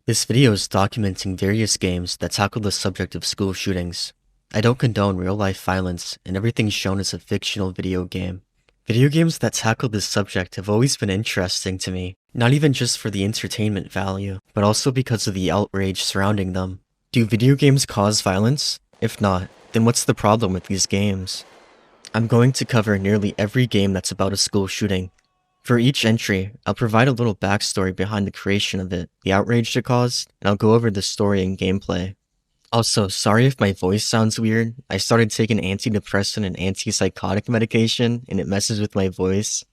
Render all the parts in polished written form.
This video is documenting various games that tackle the subject of school shootings. I don't condone real-life violence, and everything shown is a fictional video game. Video games that tackle this subject have always been interesting to me, not even just for the entertainment value, but also because of the outrage surrounding them. Do video games cause violence? If not, then what's the problem with these games? I'm going to cover nearly every game that's about a school shooting. For each entry, I'll provide a little backstory behind the creation of it, the outrage it caused, and I'll go over the story and gameplay. Also, sorry if my voice sounds weird. I started taking antidepressant and antipsychotic medication, and it messes with my voice.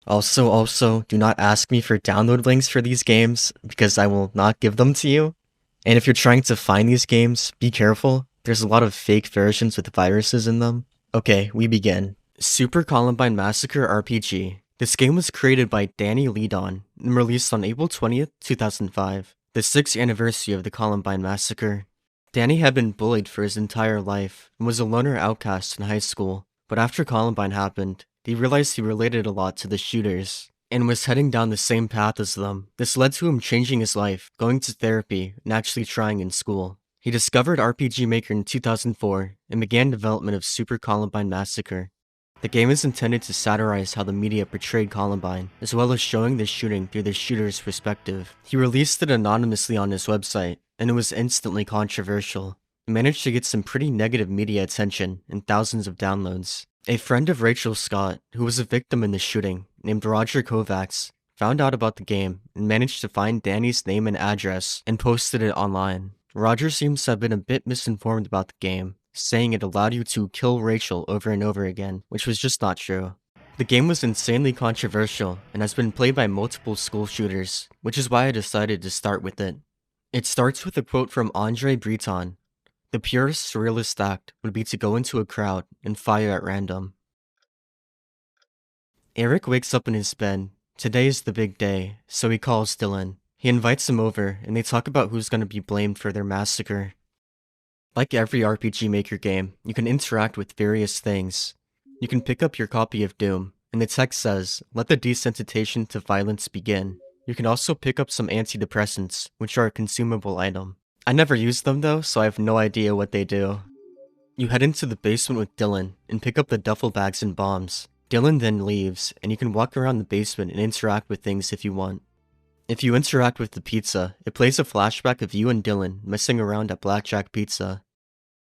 Also, do not ask me for download links for these games, because I will not give them to you. And if you're trying to find these games, be careful. There's a lot of fake versions with viruses in them. Okay, we begin. Super Columbine Massacre RPG. This game was created by Danny Ledon and released on April 20th, 2005, the 6th anniversary of the Columbine Massacre. Danny had been bullied for his entire life and was a loner outcast in high school, but after Columbine happened, he realized he related a lot to the shooters and was heading down the same path as them. This led to him changing his life, going to therapy, and actually trying in school. He discovered RPG Maker in 2004 and began development of Super Columbine Massacre. The game is intended to satirize how the media portrayed Columbine, as well as showing the shooting through the shooter's perspective. He released it anonymously on his website, and it was instantly controversial. It managed to get some pretty negative media attention and thousands of downloads. A friend of Rachel Scott, who was a victim in the shooting, named Roger Kovacs, found out about the game and managed to find Danny's name and address and posted it online. Roger seems to have been a bit misinformed about the game, saying it allowed you to kill Rachel over and over again, which was just not true. The game was insanely controversial and has been played by multiple school shooters, which is why I decided to start with it. It starts with a quote from Andre Breton. The purest surrealist act would be to go into a crowd and fire at random. Eric wakes up in his bed. Today is the big day, so he calls Dylan. He invites him over and they talk about who's going to be blamed for their massacre. Like every RPG Maker game, you can interact with various things. You can pick up your copy of Doom, and the text says, "Let the desensitization to violence begin." You can also pick up some antidepressants, which are a consumable item. I never used them though, so I have no idea what they do. You head into the basement with Dylan, and pick up the duffel bags and bombs. Dylan then leaves, and you can walk around the basement and interact with things if you want. If you interact with the pizza, it plays a flashback of you and Dylan messing around at Blackjack Pizza.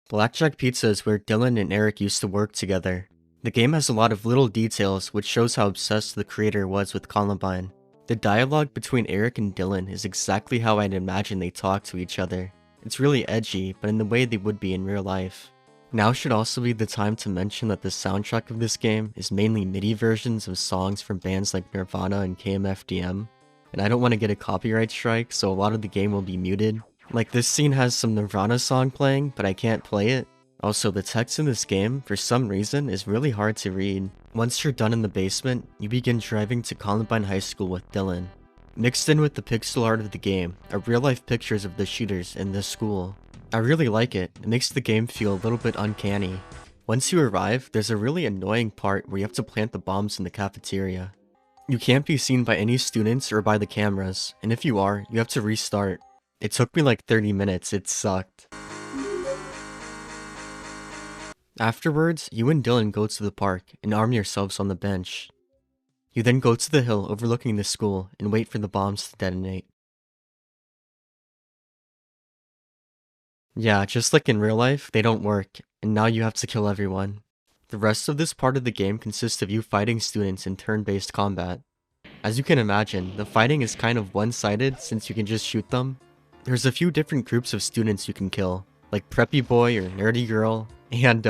Blackjack Pizza is where Dylan and Eric used to work together. The game has a lot of little details which shows how obsessed the creator was with Columbine. The dialogue between Eric and Dylan is exactly how I'd imagine they talk to each other. It's really edgy, but in the way they would be in real life. Now should also be the time to mention that the soundtrack of this game is mainly MIDI versions of songs from bands like Nirvana and KMFDM. And I don't want to get a copyright strike, so a lot of the game will be muted. Like this scene has some Nirvana song playing, but I can't play it. Also, the text in this game, for some reason, is really hard to read. Once you're done in the basement, you begin driving to Columbine High School with Dylan. Mixed in with the pixel art of the game are real-life pictures of the shooters in this school. I really like it. It makes the game feel a little bit uncanny. Once you arrive, there's a really annoying part where you have to plant the bombs in the cafeteria. You can't be seen by any students or by the cameras, and if you are, you have to restart. It took me like 30 minutes, it sucked. Afterwards, you and Dylan go to the park and arm yourselves on the bench. You then go to the hill overlooking the school and wait for the bombs to detonate. Yeah, just like in real life, they don't work, and now you have to kill everyone. The rest of this part of the game consists of you fighting students in turn-based combat. As you can imagine, the fighting is kind of one-sided since you can just shoot them. There's a few different groups of students you can kill, like Preppy Boy or Nerdy Girl, and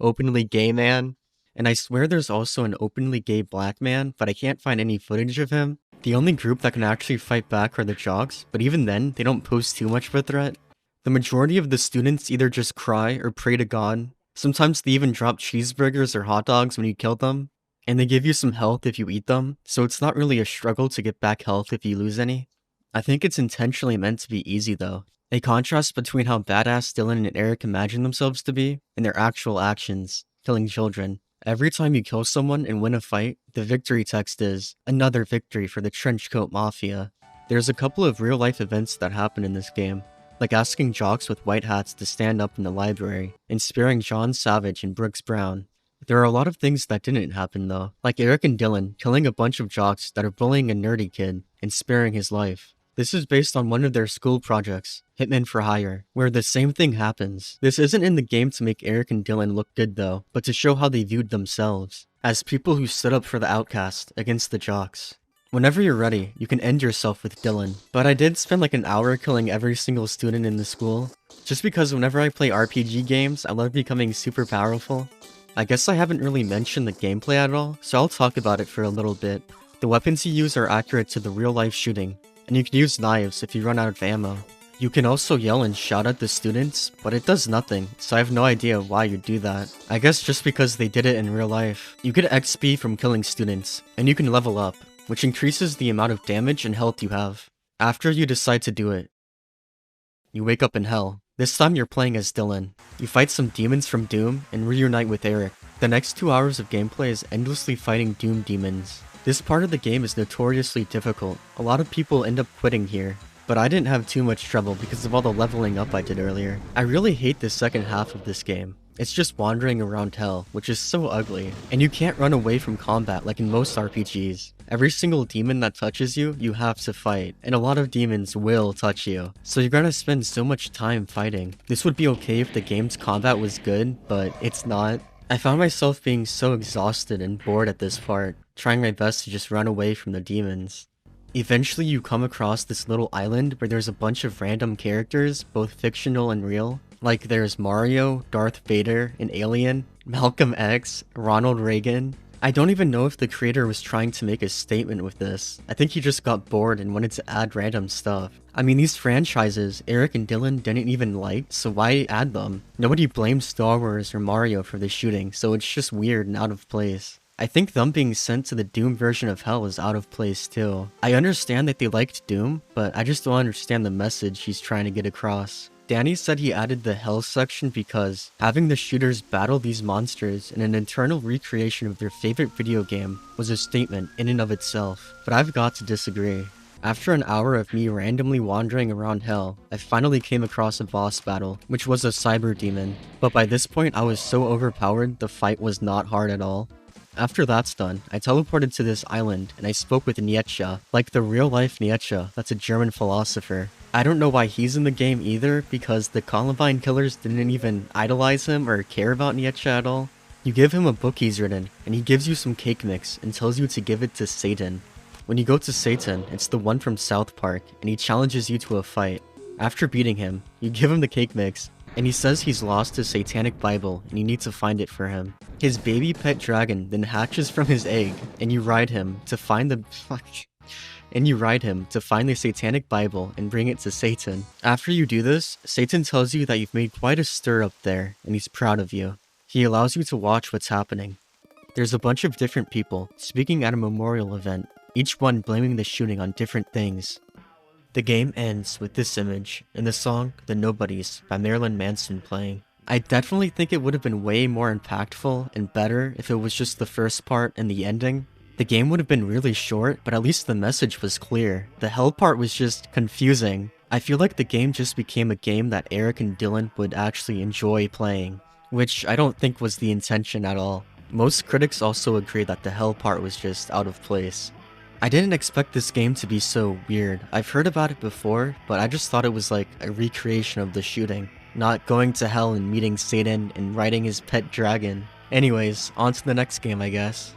openly gay man. And I swear there's also an openly gay black man, but I can't find any footage of him. The only group that can actually fight back are the jocks, but even then, they don't pose too much of a threat. The majority of the students either just cry or pray to God. Sometimes they even drop cheeseburgers or hot dogs when you kill them, and they give you some health if you eat them, so it's not really a struggle to get back health if you lose any. I think it's intentionally meant to be easy though. A contrast between how badass Dylan and Eric imagine themselves to be, and their actual actions, killing children. Every time you kill someone and win a fight, the victory text is, "Another victory for the Trenchcoat Mafia." There's a couple of real-life events that happen in this game, like asking jocks with white hats to stand up in the library, and sparing John Savage and Brooks Brown. There are a lot of things that didn't happen though, like Eric and Dylan killing a bunch of jocks that are bullying a nerdy kid and sparing his life. This is based on one of their school projects, Hitman for Hire, where the same thing happens. This isn't in the game to make Eric and Dylan look good though, but to show how they viewed themselves, as people who stood up for the outcast against the jocks. Whenever you're ready, you can end yourself with Dylan, but I did spend like an hour killing every single student in the school, just because whenever I play RPG games, I love becoming super powerful. I guess I haven't really mentioned the gameplay at all, so I'll talk about it for a little bit. The weapons you use are accurate to the real-life shooting, and you can use knives if you run out of ammo. You can also yell and shout at the students, but it does nothing, so I have no idea why you do that. I guess just because they did it in real life. You get XP from killing students, and you can level up, which increases the amount of damage and health you have. After you decide to do it, you wake up in hell. This time you're playing as Dylan. You fight some demons from Doom and reunite with Eric. The next 2 hours of gameplay is endlessly fighting Doom demons. This part of the game is notoriously difficult. A lot of people end up quitting here, but I didn't have too much trouble because of all the leveling up I did earlier. I really hate the second half of this game. It's just wandering around hell, which is so ugly. And you can't run away from combat like in most RPGs. Every single demon that touches you, you have to fight, and a lot of demons will touch you, so you're gonna spend so much time fighting. This would be okay if the game's combat was good, but it's not. I found myself being so exhausted and bored at this part, trying my best to just run away from the demons. Eventually you come across this little island where there's a bunch of random characters, both fictional and real. Like there's Mario, Darth Vader, an alien, Malcolm X, Ronald Reagan. I don't even know if the creator was trying to make a statement with this. I think he just got bored and wanted to add random stuff. I mean, these franchises, Eric and Dylan didn't even like, so why add them? Nobody blames Star Wars or Mario for the shooting, so it's just weird and out of place. I think them being sent to the Doom version of hell is out of place too. I understand that they liked Doom, but I just don't understand the message he's trying to get across. Danny said he added the hell section because having the shooters battle these monsters in an internal recreation of their favorite video game was a statement in and of itself, but I've got to disagree. After an hour of me randomly wandering around hell, I finally came across a boss battle, which was a cyber demon, but by this point I was so overpowered the fight was not hard at all. After that's done, I teleported to this island and I spoke with Nietzsche, like the real-life Nietzsche that's a German philosopher. I don't know why he's in the game either, because the Columbine killers didn't even idolize him or care about Nietzsche at all. You give him a book he's written, and he gives you some cake mix and tells you to give it to Satan. When you go to Satan, it's the one from South Park, and he challenges you to a fight. After beating him, you give him the cake mix, and he says he's lost his satanic Bible and you need to find it for him. His baby pet dragon then hatches from his egg, and you ride him to find the satanic Bible and bring it to Satan. After you do this, Satan tells you that you've made quite a stir up there, and he's proud of you. He allows you to watch what's happening. There's a bunch of different people speaking at a memorial event, each one blaming the shooting on different things. The game ends with this image, and the song, The Nobodies, by Marilyn Manson playing. I definitely think it would have been way more impactful and better if it was just the first part and the ending. The game would have been really short, but at least the message was clear. The hell part was just confusing. I feel like the game just became a game that Eric and Dylan would actually enjoy playing, which I don't think was the intention at all. Most critics also agree that the hell part was just out of place. I didn't expect this game to be so weird. I've heard about it before, but I just thought it was like a recreation of the shooting, not going to hell and meeting Satan and riding his pet dragon. Anyways, on to the next game I guess.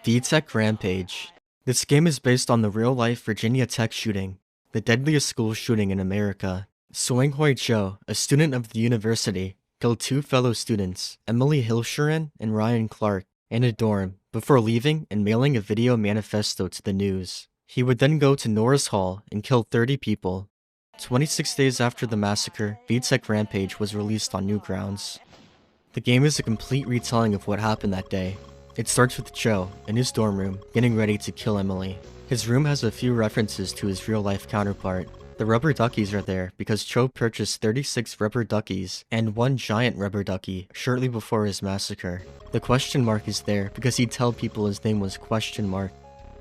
VTech Rampage. This game is based on the real-life Virginia Tech shooting, the deadliest school shooting in America. Soing Hoi Cho, a student of the university, killed 2 fellow students, Emily Hilshuren and Ryan Clark, in a dorm, before leaving and mailing a video manifesto to the news. He would then go to Norris Hall and kill 30 people. 26 days after the massacre, VTech Rampage was released on Newgrounds. The game is a complete retelling of what happened that day. It starts with Cho, in his dorm room, getting ready to kill Emily. His room has a few references to his real-life counterpart. The rubber duckies are there because Cho purchased 36 rubber duckies and 1 giant rubber ducky shortly before his massacre. The question mark is there because he'd tell people his name was question mark.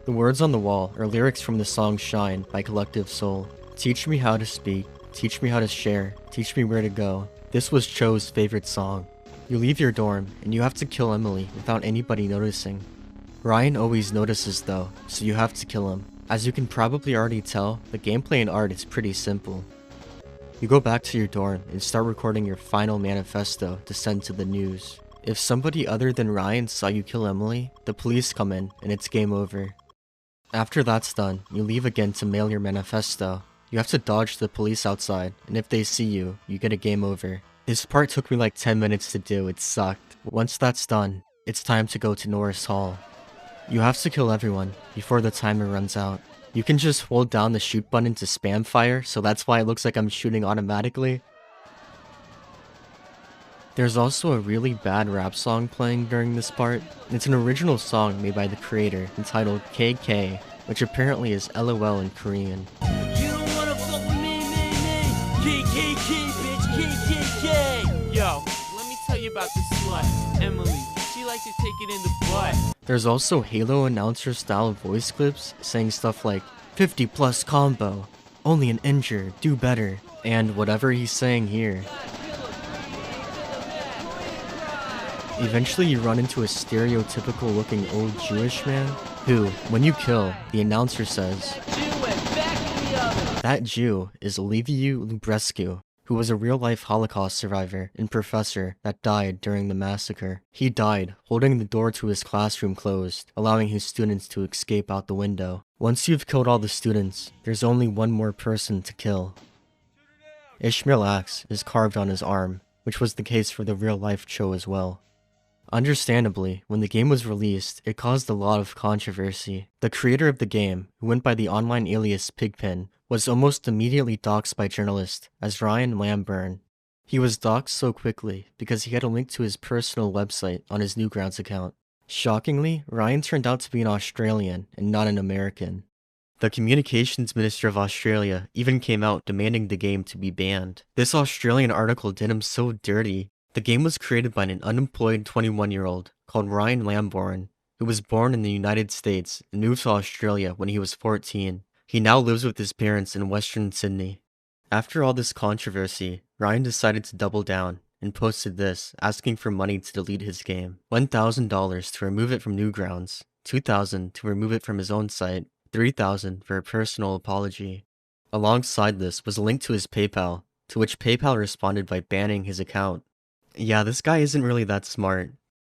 The words on the wall are lyrics from the song Shine by Collective Soul. Teach me how to speak, teach me how to share, teach me where to go. This was Cho's favorite song. You leave your dorm, and you have to kill Emily without anybody noticing. Ryan always notices though, so you have to kill him. As you can probably already tell, the gameplay and art is pretty simple. You go back to your dorm and start recording your final manifesto to send to the news. If somebody other than Ryan saw you kill Emily, the police come in and it's game over. After that's done, you leave again to mail your manifesto. You have to dodge the police outside, and if they see you, you get a game over. This part took me like 10 minutes to do, it sucked. Once that's done, it's time to go to Norris Hall. You have to kill everyone before the timer runs out. You can just hold down the shoot button to spam fire, so that's why it looks like I'm shooting automatically. There's also a really bad rap song playing during this part. It's an original song made by the creator entitled KK, which apparently is LOL in Korean. You don't wanna fuck with me. KKK, bitch, KKK. Yo, let me tell you about this slut, Emily. She likes to take it in the butt. There's also Halo announcer style voice clips saying stuff like 50 plus combo, only an injure, do better, and whatever he's saying here. Eventually you run into a stereotypical looking old Jewish man who, when you kill, the announcer says, that Jew is Liviu Lubrescu, who was a real-life Holocaust survivor and professor that died during the massacre. He died holding the door to his classroom closed, allowing his students to escape out the window. Once you've killed all the students, there's only one more person to kill. Ishmael Axe is carved on his arm, which was the case for the real-life Cho as well. Understandably, when the game was released, it caused a lot of controversy. The creator of the game, who went by the online alias Pigpen, was almost immediately doxxed by journalists as Ryan Lamburn. He was doxxed so quickly because he had a link to his personal website on his Newgrounds account. Shockingly, Ryan turned out to be an Australian and not an American. The Communications Minister of Australia even came out demanding the game to be banned. This Australian article did him so dirty. The game was created by an unemployed 21-year-old called Ryan Lamborn, who was born in the United States and moved to Australia when he was 14. He now lives with his parents in Western Sydney. After all this controversy, Ryan decided to double down and posted this, asking for money to delete his game. $1,000 to remove it from Newgrounds, $2,000 to remove it from his own site, $3,000 for a personal apology. Alongside this was a link to his PayPal, to which PayPal responded by banning his account. Yeah, this guy isn't really that smart.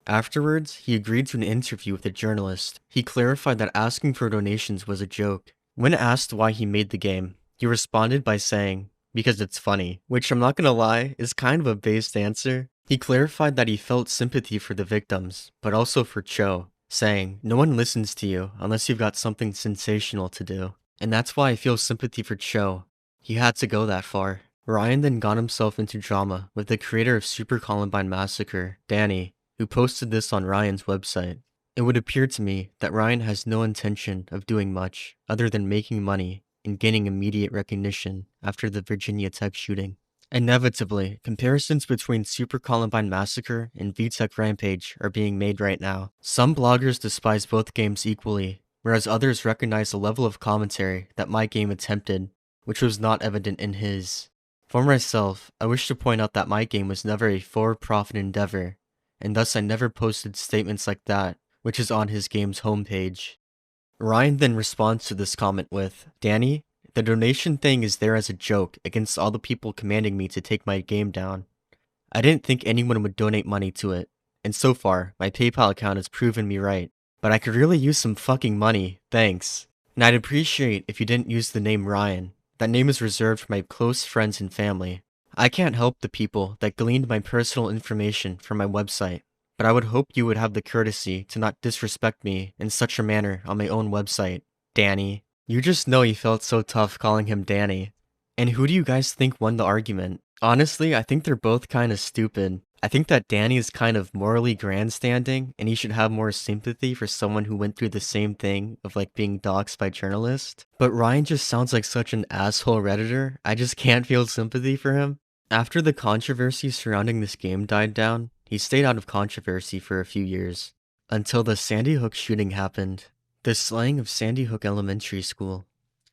Afterwards, he agreed to an interview with a journalist. He clarified that asking for donations was a joke. When asked why he made the game, he responded by saying, because it's funny, which I'm not gonna lie, is kind of a based answer. He clarified that he felt sympathy for the victims, but also for Cho, saying, no one listens to you unless you've got something sensational to do. And that's why I feel sympathy for Cho. He had to go that far. Ryan then got himself into drama with the creator of Super Columbine Massacre, Danny, who posted this on Ryan's website. It would appear to me that Ryan has no intention of doing much other than making money and gaining immediate recognition after the Virginia Tech shooting. Inevitably, comparisons between Super Columbine Massacre and VTech Rampage are being made right now. Some bloggers despise both games equally, whereas others recognize the level of commentary that my game attempted, which was not evident in his. For myself, I wish to point out that my game was never a for-profit endeavor, and thus I never posted statements like that, which is on his game's homepage. Ryan then responds to this comment with, Danny, the donation thing is there as a joke against all the people commanding me to take my game down. I didn't think anyone would donate money to it, and so far, my PayPal account has proven me right. But I could really use some fucking money, thanks. And I'd appreciate if you didn't use the name Ryan. That name is reserved for my close friends and family. I can't help the people that gleaned my personal information from my website, but I would hope you would have the courtesy to not disrespect me in such a manner on my own website, Danny. You just know he felt so tough calling him Danny. And who do you guys think won the argument? Honestly, I think they're both kinda stupid. I think that Danny is kind of morally grandstanding, and he should have more sympathy for someone who went through the same thing of like being doxxed by journalists. But Ryan just sounds like such an asshole Redditor, I just can't feel sympathy for him. After the controversy surrounding this game died down, he stayed out of controversy for a few years, until the Sandy Hook shooting happened. The slaying of Sandy Hook Elementary School.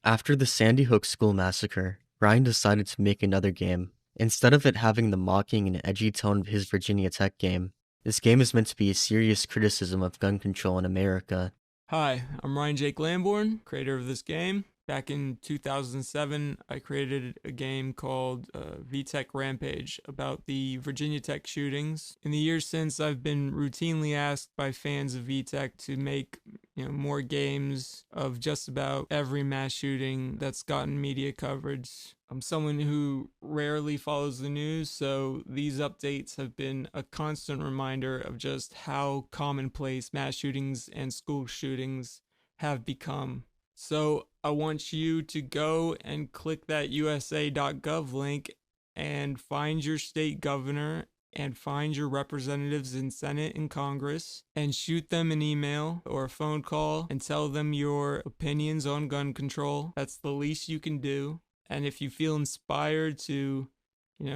After the Sandy Hook School massacre, Ryan decided to make another game. Instead of it having the mocking and edgy tone of his Virginia Tech game, this game is meant to be a serious criticism of gun control in America. Hi, I'm Ryan Jake Lamborn, creator of this game. Back in 2007, I created a game called VTech Rampage about the Virginia Tech shootings. In the years since, I've been routinely asked by fans of VTech to make more games of just about every mass shooting that's gotten media coverage. I'm someone who rarely follows the news, so these updates have been a constant reminder of just how commonplace mass shootings and school shootings have become. So I want you to go and click that USA.gov link and find your state governor and find your representatives in Senate and Congress and shoot them an email or a phone call and tell them your opinions on gun control. That's the least you can do. And if you feel inspired to,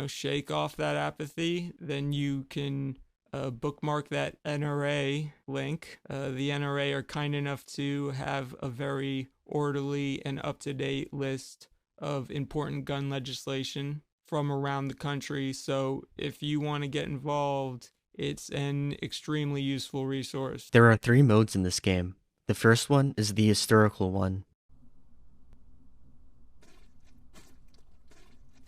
shake off that apathy, then you can bookmark that NRA link. The NRA are kind enough to have a very orderly and up-to-date list of important gun legislation from around the country. So if you want to get involved, it's an extremely useful resource. There are 3 modes in this game. The first one is the historical one.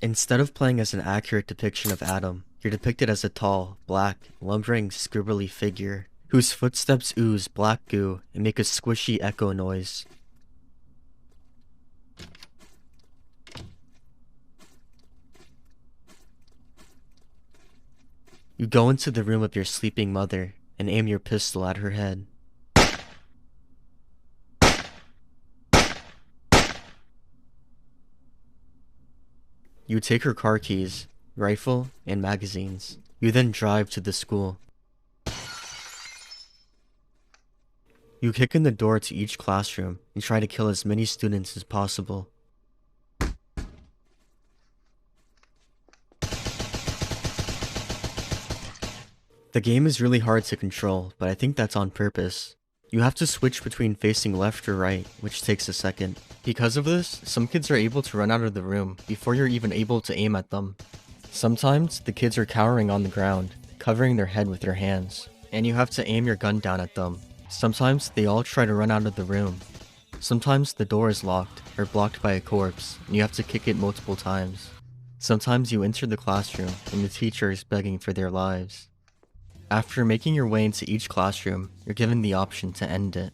Instead of playing as an accurate depiction of Adam, you're depicted as a tall, black, lumbering, scribbly figure whose footsteps ooze black goo and make a squishy echo noise. You go into the room of your sleeping mother and aim your pistol at her head. You take her car keys, rifle, and magazines. You then drive to the school. You kick in the door to each classroom and try to kill as many students as possible. The game is really hard to control, but I think that's on purpose. You have to switch between facing left or right, which takes a second. Because of this, some kids are able to run out of the room before you're even able to aim at them. Sometimes, the kids are cowering on the ground, covering their head with their hands, and you have to aim your gun down at them. Sometimes, they all try to run out of the room. Sometimes, the door is locked or blocked by a corpse, and you have to kick it multiple times. Sometimes you enter the classroom, and the teacher is begging for their lives. After making your way into each classroom, you're given the option to end it.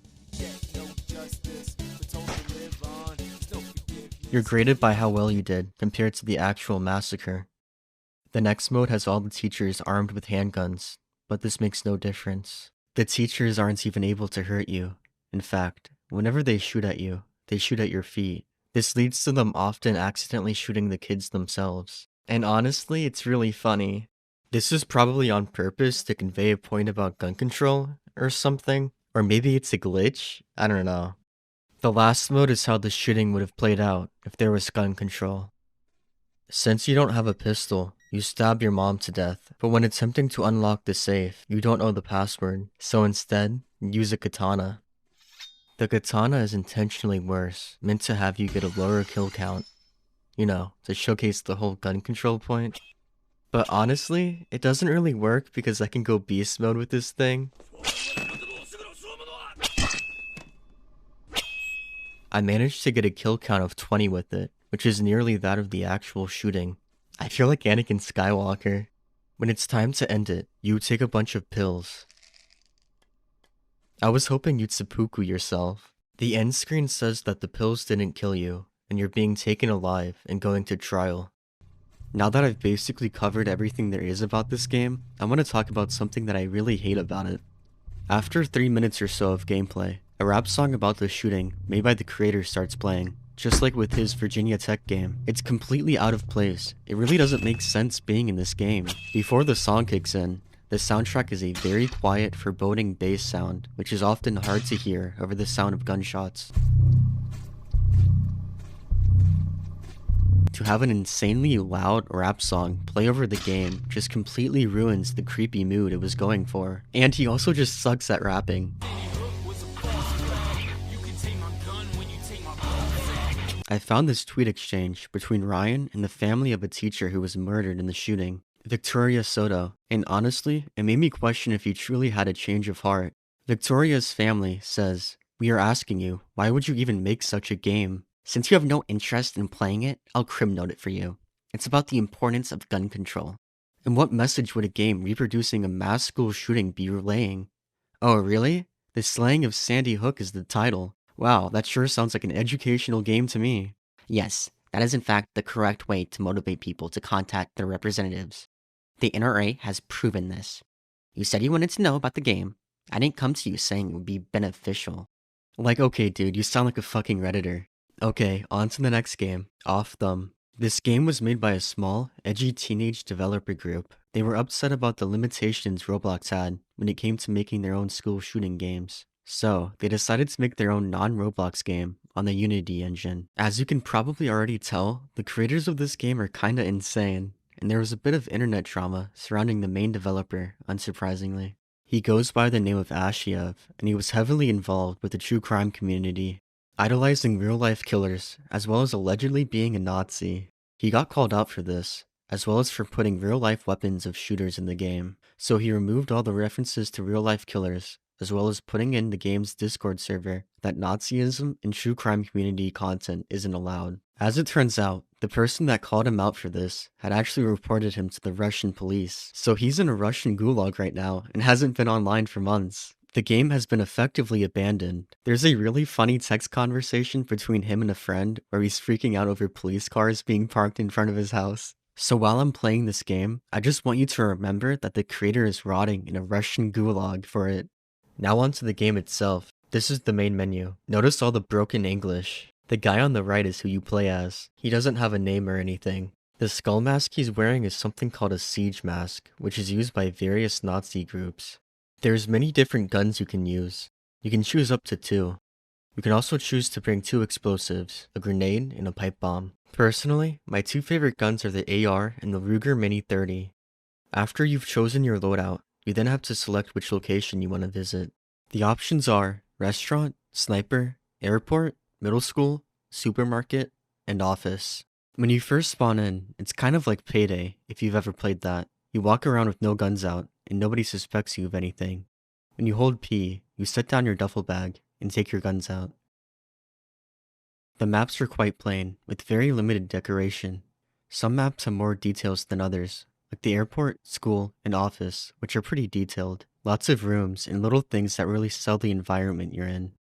You're graded by how well you did compared to the actual massacre. The next mode has all the teachers armed with handguns, but this makes no difference. The teachers aren't even able to hurt you. In fact, whenever they shoot at you, they shoot at your feet. This leads to them often accidentally shooting the kids themselves. And honestly, it's really funny. This is probably on purpose to convey a point about gun control or something, or maybe it's a glitch, I don't know. The last mode is how the shooting would have played out if there was gun control. Since you don't have a pistol, you stab your mom to death, but when attempting to unlock the safe, you don't know the password, so instead, use a katana. The katana is intentionally worse, meant to have you get a lower kill count. To showcase the whole gun control point. But honestly, it doesn't really work because I can go beast mode with this thing. I managed to get a kill count of 20 with it, which is nearly that of the actual shooting. I feel like Anakin Skywalker. When it's time to end it, you take a bunch of pills. I was hoping you'd seppuku yourself. The end screen says that the pills didn't kill you, and you're being taken alive and going to trial. Now that I've basically covered everything there is about this game, I want to talk about something that I really hate about it. After 3 minutes or so of gameplay, a rap song about the shooting made by the creator starts playing. Just like with his Virginia Tech game, it's completely out of place. It really doesn't make sense being in this game. Before the song kicks in, the soundtrack is a very quiet, foreboding bass sound, which is often hard to hear over the sound of gunshots. To have an insanely loud rap song play over the game just completely ruins the creepy mood it was going for. And he also just sucks at rapping. I found this tweet exchange between Ryan and the family of a teacher who was murdered in the shooting, Victoria Soto, and honestly, it made me question if he truly had a change of heart. Victoria's family says, "We are asking you, why would you even make such a game? Since you have no interest in playing it, I'll crim note it for you. It's about the importance of gun control. And what message would a game reproducing a mass school shooting be relaying? Oh, really? The Slaying of Sandy Hook is the title. Wow, that sure sounds like an educational game to me." Yes, that is in fact the correct way to motivate people to contact their representatives. The NRA has proven this. You said you wanted to know about the game. I didn't come to you saying it would be beneficial. Like, okay, dude, you sound like a fucking Redditor. Okay, on to the next game, Off Thumb. This game was made by a small, edgy teenage developer group. They were upset about the limitations Roblox had when it came to making their own school shooting games. So, they decided to make their own non-Roblox game on the Unity engine. As you can probably already tell, the creators of this game are kinda insane, and there was a bit of internet drama surrounding the main developer, unsurprisingly. He goes by the name of Ashiev, and he was heavily involved with the true crime community, idolizing real-life killers, as well as allegedly being a Nazi. He got called out for this, as well as for putting real-life weapons of shooters in the game, so he removed all the references to real-life killers, as well as putting in the game's Discord server that Nazism and true crime community content isn't allowed. As it turns out, the person that called him out for this had actually reported him to the Russian police, so he's in a Russian gulag right now and hasn't been online for months. The game has been effectively abandoned. There's a really funny text conversation between him and a friend where he's freaking out over police cars being parked in front of his house. So while I'm playing this game, I just want you to remember that the creator is rotting in a Russian gulag for it. Now onto the game itself. This is the main menu. Notice all the broken English. The guy on the right is who you play as. He doesn't have a name or anything. The skull mask he's wearing is something called a siege mask, which is used by various Nazi groups. There's many different guns you can use. You can choose up to 2. You can also choose to bring 2 explosives, a grenade and a pipe bomb. Personally, my 2 favorite guns are the AR and the Ruger Mini 30. After you've chosen your loadout, you then have to select which location you want to visit. The options are restaurant, sniper, airport, middle school, supermarket, and office. When you first spawn in, it's kind of like Payday, if you've ever played that. You walk around with no guns out, and nobody suspects you of anything. When you hold P, you set down your duffel bag and take your guns out. The maps are quite plain, with very limited decoration. Some maps have more details than others, like the airport, school, and office, which are pretty detailed. Lots of rooms and little things that really sell the environment you're in.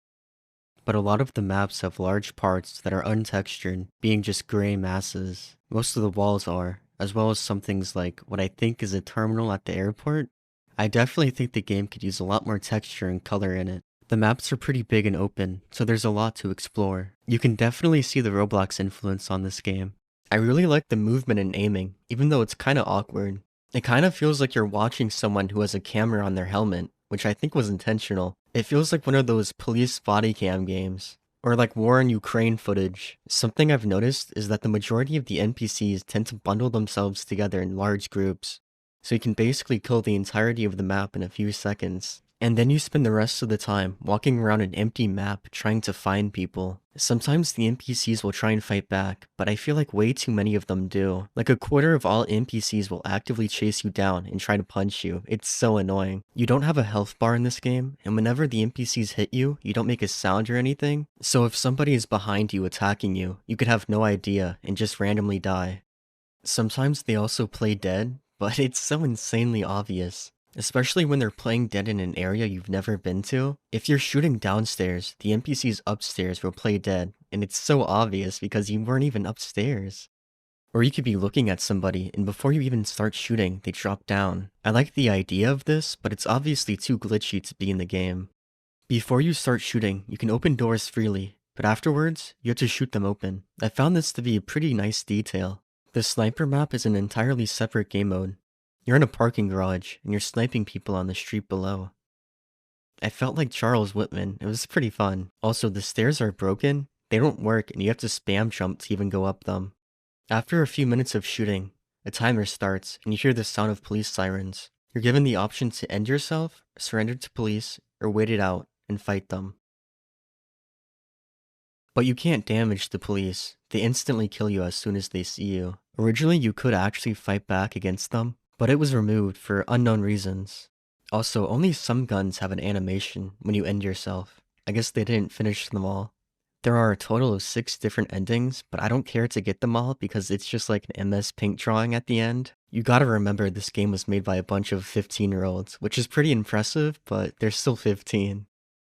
But a lot of the maps have large parts that are untextured, being just gray masses. Most of the walls are, as well as some things like what I think is a terminal at the airport. I definitely think the game could use a lot more texture and color in it. The maps are pretty big and open, so there's a lot to explore. You can definitely see the Roblox influence on this game. I really like the movement and aiming, even though it's kinda awkward. It kinda feels like you're watching someone who has a camera on their helmet, which I think was intentional. It feels like one of those police body cam games, or like war in Ukraine footage. Something I've noticed is that the majority of the NPCs tend to bundle themselves together in large groups, so you can basically kill the entirety of the map in a few seconds. And then you spend the rest of the time walking around an empty map trying to find people. Sometimes the NPCs will try and fight back, but I feel like way too many of them do. Like a quarter of all NPCs will actively chase you down and try to punch you. It's so annoying. You don't have a health bar in this game, and whenever the NPCs hit you, you don't make a sound or anything. So if somebody is behind you attacking you, you could have no idea and just randomly die. Sometimes they also play dead, but it's so insanely obvious. Especially when they're playing dead in an area you've never been to. If you're shooting downstairs, the NPCs upstairs will play dead, and it's so obvious because you weren't even upstairs. Or you could be looking at somebody, and before you even start shooting, they drop down. I like the idea of this, but it's obviously too glitchy to be in the game. Before you start shooting, you can open doors freely, but afterwards, you have to shoot them open. I found this to be a pretty nice detail. The sniper map is an entirely separate game mode. You're in a parking garage, and you're sniping people on the street below. I felt like Charles Whitman. It was pretty fun. Also, the stairs are broken. They don't work, and you have to spam jump to even go up them. After a few minutes of shooting, a timer starts, and you hear the sound of police sirens. You're given the option to end yourself, surrender to police, or wait it out and fight them. But you can't damage the police. They instantly kill you as soon as they see you. Originally, you could actually fight back against them, but it was removed for unknown reasons. Also, only some guns have an animation when you end yourself. I guess they didn't finish them all. There are a total of 6 different endings, but I don't care to get them all because it's just like an MS Paint drawing at the end. You gotta remember this game was made by a bunch of 15-year-olds, which is pretty impressive, but they're still 15.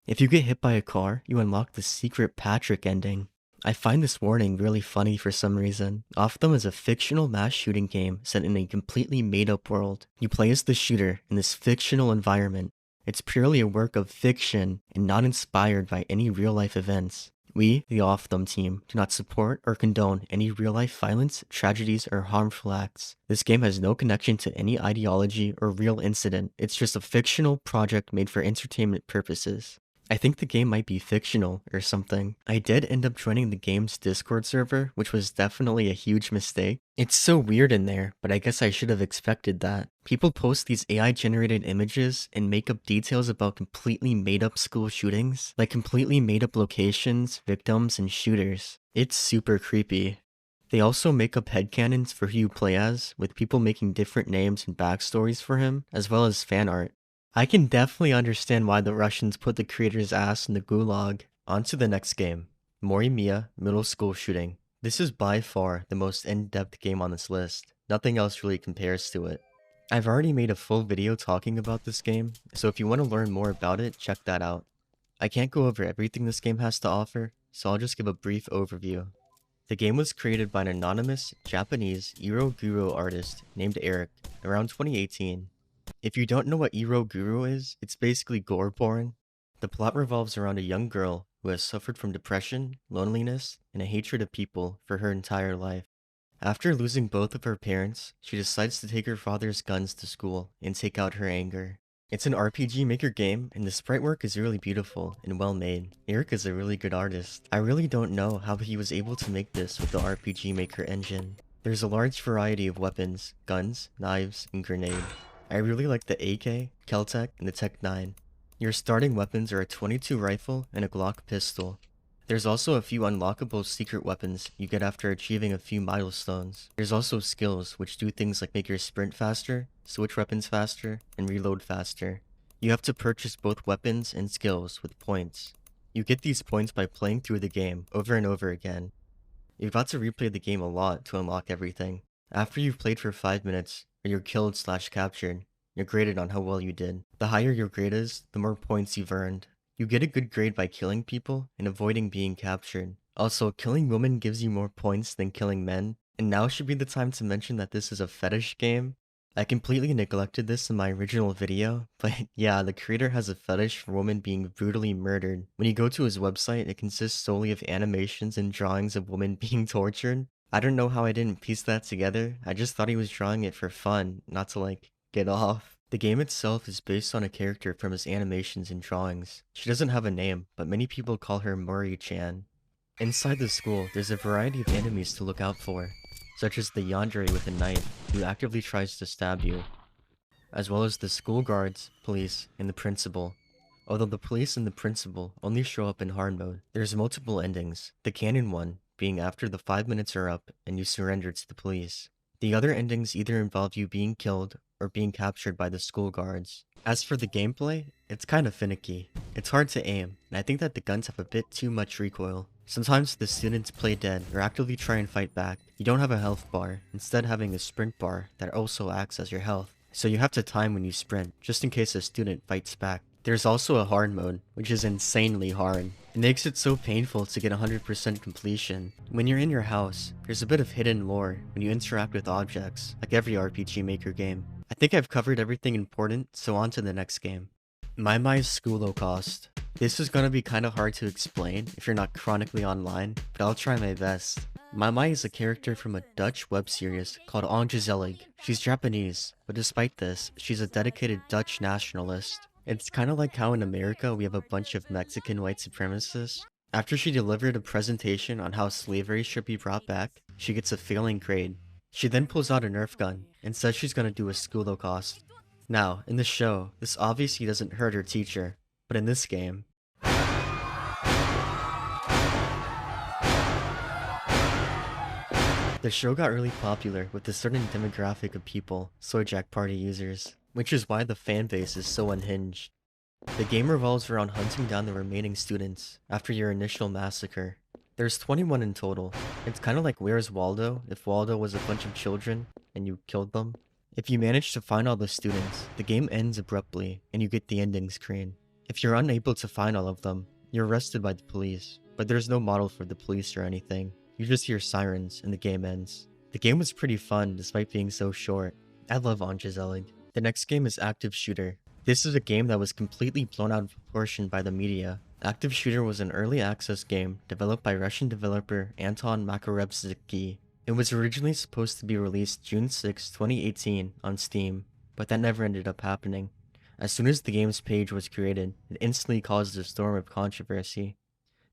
If you get hit by a car, you unlock the secret Patrick ending. I find this warning really funny for some reason. Ophtham is a fictional mass shooting game set in a completely made-up world. You play as the shooter in this fictional environment. It's purely a work of fiction and not inspired by any real-life events. We, the Ophtham team, do not support or condone any real-life violence, tragedies, or harmful acts. This game has no connection to any ideology or real incident. It's just a fictional project made for entertainment purposes. I think the game might be fictional or something. I did end up joining the game's Discord server, which was definitely a huge mistake. It's so weird in there, but I guess I should have expected that. People post these AI-generated images and make up details about completely made-up school shootings, like completely made-up locations, victims, and shooters. It's super creepy. They also make up headcanons for who you play as, with people making different names and backstories for him, as well as fan art. I can definitely understand why the Russians put the creator's ass in the gulag. On to the next game, Morimiya Middle School Shooting. This is by far the most in-depth game on this list. Nothing else really compares to it. I've already made a full video talking about this game, so if you want to learn more about it, check that out. I can't go over everything this game has to offer, so I'll just give a brief overview. The game was created by an anonymous Japanese Iroguro artist named Eric around 2018. If you don't know what Iroguro is, it's basically gore porn. The plot revolves around a young girl who has suffered from depression, loneliness, and a hatred of people for her entire life. After losing both of her parents, she decides to take her father's guns to school and take out her anger. It's an RPG Maker game, and the sprite work is really beautiful and well made. Eric is a really good artist. I really don't know how he was able to make this with the RPG Maker engine. There's a large variety of weapons, guns, knives, and grenades. I really like the AK, Keltec, and the Tech 9. Your starting weapons are a .22 rifle and a Glock pistol. There's also a few unlockable secret weapons you get after achieving a few milestones. There's also skills which do things like make your sprint faster, switch weapons faster, and reload faster. You have to purchase both weapons and skills with points. You get these points by playing through the game over and over again. You've got to replay the game a lot to unlock everything. After you've played for 5 minutes, or you're killed/captured, you're graded on how well you did. The higher your grade is, the more points you've earned. You get a good grade by killing people and avoiding being captured. Also, killing women gives you more points than killing men. And now should be the time to mention that this is a fetish game. I completely neglected this in my original video, but yeah, the creator has a fetish for women being brutally murdered. When you go to his website, it consists solely of animations and drawings of women being tortured. I don't know how I didn't piece that together. I just thought he was drawing it for fun, not to like, get off. The game itself is based on a character from his animations and drawings. She doesn't have a name, but many people call her Mori-chan. Inside the school, there's a variety of enemies to look out for, such as the yandere with a knife, who actively tries to stab you, as well as the school guards, police, and the principal. Although the police and the principal only show up in hard mode, there's multiple endings, the canon one being after the 5 minutes are up and you surrender to the police. The other endings either involve you being killed or being captured by the school guards. As for the gameplay, it's kind of finicky. It's hard to aim, and I think that the guns have a bit too much recoil. Sometimes the students play dead or actively try and fight back. You don't have a health bar, instead having a sprint bar that also acts as your health. So you have to time when you sprint, just in case a student fights back. There's also a hard mode, which is insanely hard. It makes it so painful to get 100% completion. When you're in your house, there's a bit of hidden lore when you interact with objects, like every RPG Maker game. I think I've covered everything important, so on to the next game. My School Cost. This is gonna be kinda hard to explain if you're not chronically online, but I'll try my best. Mai is a character from a Dutch web series called Ongezelig. She's Japanese, but despite this, she's a dedicated Dutch nationalist. It's kinda like how in America we have a bunch of Mexican white supremacists. After she delivered a presentation on how slavery should be brought back, she gets a failing grade. She then pulls out a Nerf gun and says she's gonna do a School Cost. Now, in the show, this obviously doesn't hurt her teacher, but in this game, The show got really popular with a certain demographic of people, Soyjack Party users, which is why the fanbase is so unhinged. The game revolves around hunting down the remaining students after your initial massacre. There's 21 in total. It's kinda like Where's Waldo if Waldo was a bunch of children and you killed them. If you manage to find all the students, the game ends abruptly and you get the ending screen. If you're unable to find all of them, you're arrested by the police, but there's no model for the police or anything. You just hear sirens and the game ends. The game was pretty fun despite being so short. I love Zelig. The next game is Active Shooter. This is a game that was completely blown out of proportion by the media. Active Shooter was an early access game developed by Russian developer Anton Makarevsky. It was originally supposed to be released June 6, 2018 on Steam, but that never ended up happening. As soon as the game's page was created, it instantly caused a storm of controversy.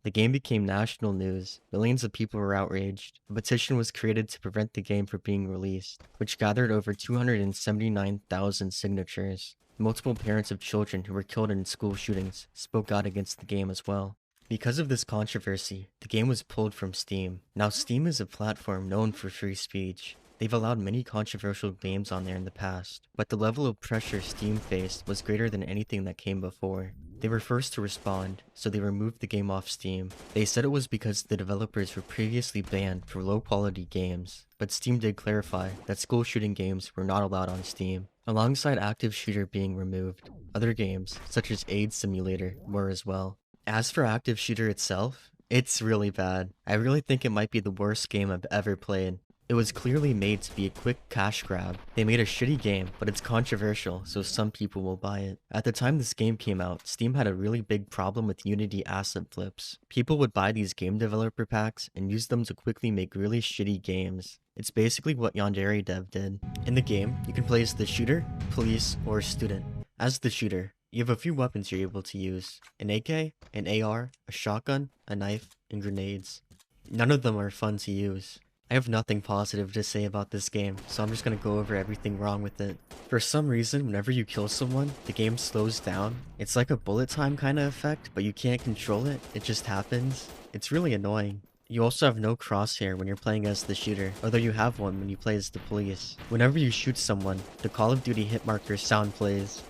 The game became national news. Millions of people were outraged. A petition was created to prevent the game from being released, which gathered over 279,000 signatures. Multiple parents of children who were killed in school shootings spoke out against the game as well. Because of this controversy, the game was pulled from Steam. Now Steam is a platform known for free speech. They've allowed many controversial games on there in the past, but the level of pressure Steam faced was greater than anything that came before. They were first to respond, so they removed the game off Steam. They said it was because the developers were previously banned for low-quality games, but Steam did clarify that school shooting games were not allowed on Steam. Alongside Active Shooter being removed, other games, such as AIDS Simulator, were as well. As for Active Shooter itself, it's really bad. I really think it might be the worst game I've ever played. It was clearly made to be a quick cash grab. They made a shitty game, but it's controversial, so some people will buy it. At the time this game came out, Steam had a really big problem with Unity asset flips. People would buy these game developer packs and use them to quickly make really shitty games. It's basically what Yandere Dev did. In the game, you can play as the shooter, police, or student. As the shooter, you have a few weapons you're able to use. An AK, an AR, a shotgun, a knife, and grenades. None of them are fun to use. I have nothing positive to say about this game, so I'm just gonna go over everything wrong with it. For some reason, whenever you kill someone, the game slows down. It's like a bullet time kind of effect, but you can't control it, it just happens. It's really annoying. You also have no crosshair when you're playing as the shooter, although you have one when you play as the police. Whenever you shoot someone, the Call of Duty hit marker sound plays.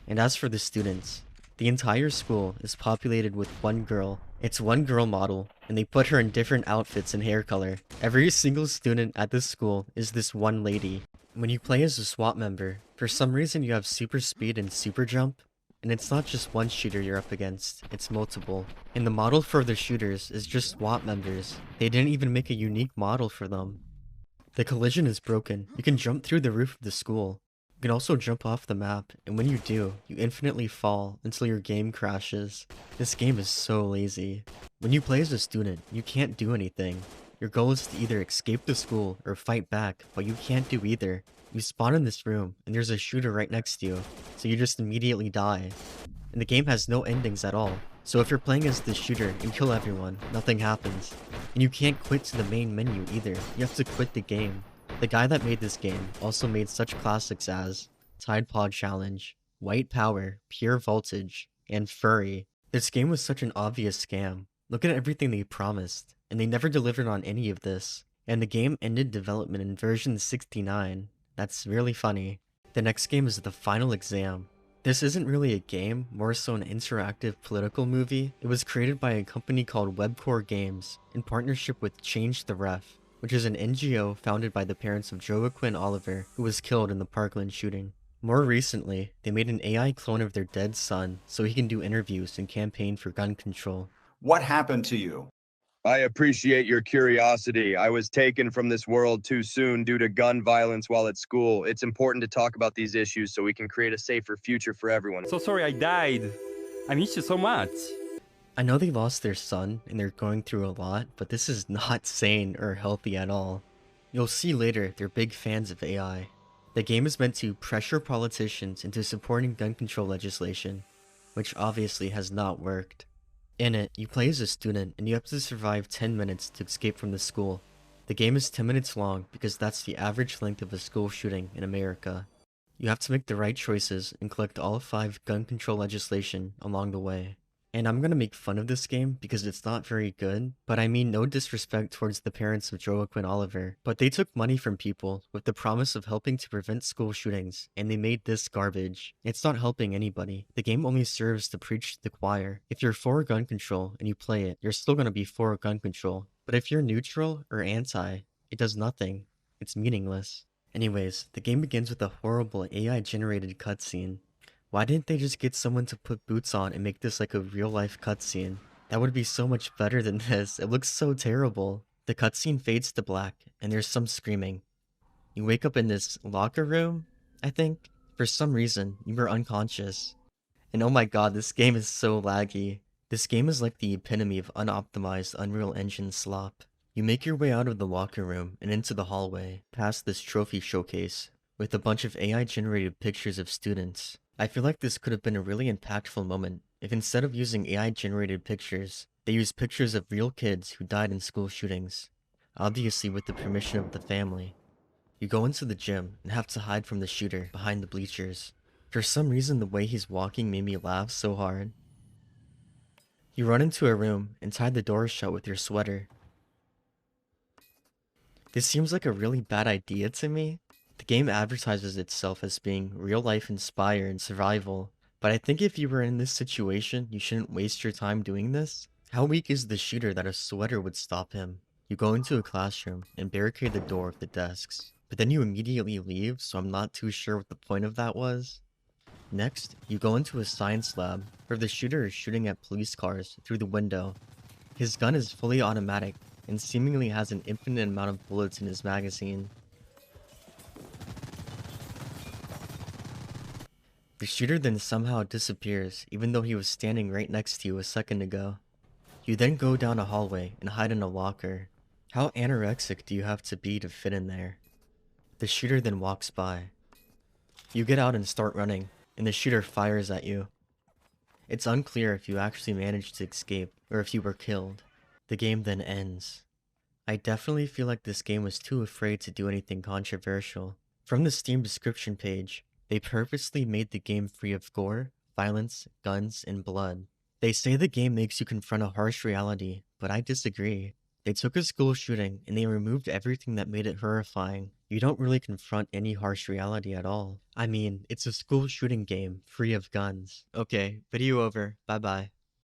And as for the students, the entire school is populated with one girl. It's one girl model, and they put her in different outfits and hair color. Every single student at this school is this one lady. When you play as a SWAT member, for some reason you have super speed and super jump, and it's not just one shooter you're up against, it's multiple. And the model for the shooters is just SWAT members. They didn't even make a unique model for them. The collision is broken. You can jump through the roof of the school. You can also jump off the map, and when you do, you infinitely fall until your game crashes. This game is so lazy. When you play as a student, you can't do anything. Your goal is to either escape the school or fight back, but you can't do either. You spawn in this room, and there's a shooter right next to you, so you just immediately die. And the game has no endings at all. So if you're playing as the shooter and kill everyone, nothing happens. And you can't quit to the main menu either. You have to quit the game. The guy that made this game also made such classics as Tide Pod Challenge, White Power, Pure Voltage, and Furry. This game was such an obvious scam. Look at everything they promised, and they never delivered on any of this. And the game ended development in version 69. That's really funny. The next game is The Final Exam. This isn't really a game, more so an interactive political movie. It was created by a company called Webcore Games in partnership with Change the Ref, which is an NGO founded by the parents of Joaquin Oliver, who was killed in the Parkland shooting. More recently, they made an AI clone of their dead son so he can do interviews and campaign for gun control. What happened to you? I appreciate your curiosity. I was taken from this world too soon due to gun violence while at school. It's important to talk about these issues so we can create a safer future for everyone. So sorry I died. I miss you so much. I know they lost their son and they're going through a lot, but this is not sane or healthy at all. You'll see later they're big fans of AI. The game is meant to pressure politicians into supporting gun control legislation, which obviously has not worked. In it, you play as a student and you have to survive 10 minutes to escape from the school. The game is 10 minutes long because that's the average length of a school shooting in America. You have to make the right choices and collect all 5 gun control legislation along the way. And I'm gonna make fun of this game because it's not very good, but I mean no disrespect towards the parents of Joaquin Oliver, but they took money from people with the promise of helping to prevent school shootings, and they made this garbage. It's not helping anybody. The game only serves to preach to the choir. If you're for gun control and you play it, you're still gonna be for gun control. But if you're neutral or anti, it does nothing. It's meaningless. Anyways, the game begins with a horrible AI-generated cutscene. Why didn't they just get someone to put boots on and make this like a real-life cutscene? That would be so much better than this. It looks so terrible. The cutscene fades to black, and there's some screaming. You wake up in this locker room, I think. For some reason, you were unconscious. And oh my god, this game is so laggy. This game is like the epitome of unoptimized Unreal Engine slop. You make your way out of the locker room and into the hallway, past this trophy showcase, with a bunch of AI-generated pictures of students. I feel like this could have been a really impactful moment if instead of using AI-generated pictures, they used pictures of real kids who died in school shootings, obviously with the permission of the family. You go into the gym and have to hide from the shooter behind the bleachers. For some reason, the way he's walking made me laugh so hard. You run into a room and tie the door shut with your sweater. This seems like a really bad idea to me. The game advertises itself as being real-life inspired survival, but I think if you were in this situation, you shouldn't waste your time doing this. How weak is the shooter that a sweater would stop him? You go into a classroom and barricade the door of the desks, but then you immediately leave, so I'm not too sure what the point of that was. Next, you go into a science lab, where the shooter is shooting at police cars through the window. His gun is fully automatic, and seemingly has an infinite amount of bullets in his magazine. The shooter then somehow disappears, even though he was standing right next to you a second ago. You then go down a hallway and hide in a locker. How anorexic do you have to be to fit in there? The shooter then walks by. You get out and start running, and the shooter fires at you. It's unclear if you actually managed to escape, or if you were killed. The game then ends. I definitely feel like this game was too afraid to do anything controversial. From the Steam description page, they purposely made the game free of gore, violence, guns, and blood. They say the game makes you confront a harsh reality, but I disagree. They took a school shooting and they removed everything that made it horrifying. You don't really confront any harsh reality at all. I mean, it's a school shooting game, free of guns. Okay, video over. Bye bye.